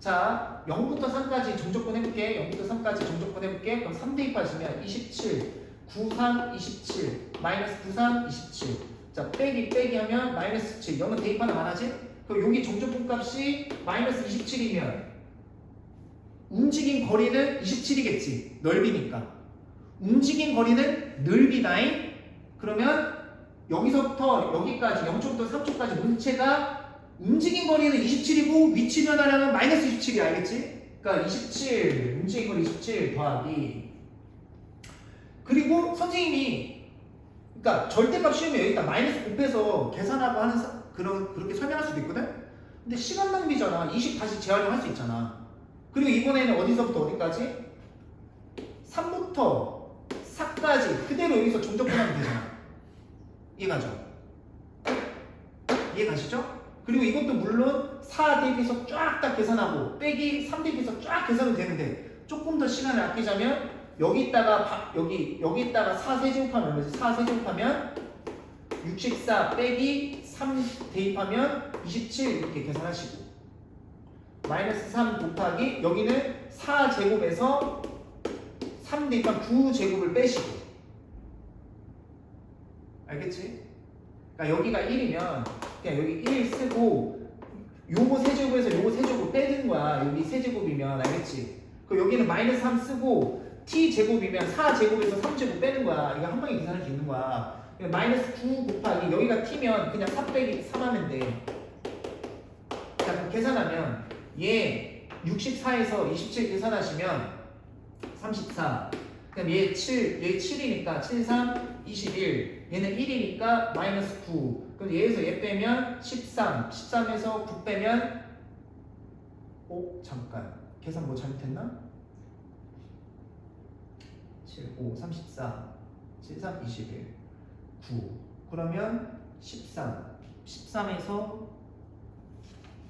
자 0부터 3까지 정적분 해볼게. 0부터 3까지 정적분 해볼게. 그럼 3 대입하시면 27 93 27 마이너스 93 27. 자 빼기 하면 마이너스 7. 0은 대입하면 안 하지? 그럼 여기 정적분 값이 마이너스 27이면 움직인 거리는 27이겠지. 넓이니까. 움직인 거리는 넓이다잉. 그러면 여기서부터 여기까지 0초부터 3초까지 물체가 움직인 거리는 27이고 위치 변화량은 마이너스 27이 알겠지? 그러니까 27 움직인 거리 27 더하기 그리고 선생님이 그러니까 절대값 시험에 여기다 마이너스 곱해서 계산하고 하는 그렇게 설명할 수도 있거든? 근데 시간 낭비잖아. 20 다시 재활용할 수 있잖아. 그리고 이번에는 어디서부터 어디까지? 3부터 4까지 그대로 여기서 정적분하면 되잖아. 이해가죠? 이해가시죠? 그리고 이것도 물론 4 대입해서 쫙 다 계산하고 빼기 3 대입해서 쫙 계산은 되는데 조금 더 시간을 아끼자면 여기다가 4 세제곱하면 뭐지? 4 세제곱하면 64 빼기 3 대입하면 27 이렇게 계산하시고 마이너스 3 곱하기 여기는 4제곱에서 3 대입한 9제곱을 빼시고 알겠지? 그러니까 여기가 1이면 그냥 여기 1 쓰고 요거 세제곱에서 요거 세제곱 빼는 거야. 여기 세제곱이면 알겠지? 그럼 여기는 마이너스 3 쓰고 t제곱이면 4제곱에서 3제곱 빼는 거야. 이거 한 방에 계산할 수 있는 거야. 그러니까 마이너스 9 곱하기 여기가 t면 그냥 4 빼기 3 하면 돼. 자, 그럼 계산하면 얘 64에서 27 계산하시면 34. 그럼 얘 7, 얘 7이니까 7, 3, 21. 얘는 1이니까 마이너스 9. 그럼 얘에서 얘 빼면 13. 13에서 9 빼면 잠깐. 계산 뭐 잘못했나? 7, 5, 34. 7, 3, 21. 9. 그러면 13. 13에서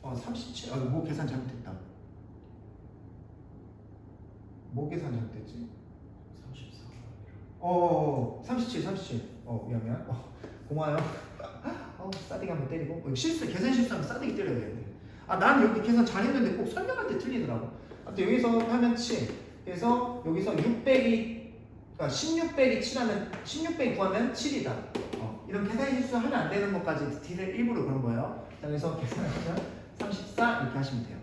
37. 뭐 계산 잘못했다. 뭐 계산 잘못했지? 37. 미안. 고마워요. 싸대기 한번 때리고. 계산 실수하면 싸대기 때려야 되는데. 난 여기 계산 잘했는데 꼭 설명할 때 틀리더라고. 아무튼 여기서 하면 7. 그래서 여기서 6 빼기, 그러니까 16 빼기 7하면, 16 빼기 9하면 7이다. 이런 계산 실수 하면 안 되는 것까지 뒤를 일부러 그런 거예요. 자, 그래서 계산하면 34 이렇게 하시면 돼요.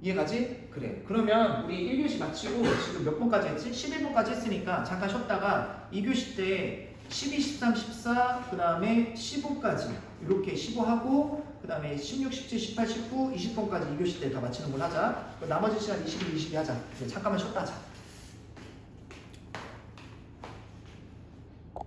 이해가지? 그래. 그러면 우리 1교시 마치고 지금 몇 번까지 했지? 11번까지 했으니까 잠깐 쉬었다가 2교시 때 12, 13, 14, 그 다음에 15까지 이렇게 15하고 그 다음에 16, 17, 18, 19, 20번까지 2교시 때 다 마치는 걸 하자. 나머지 시간 21, 22 하자. 이제 잠깐만 쉬었다 하자.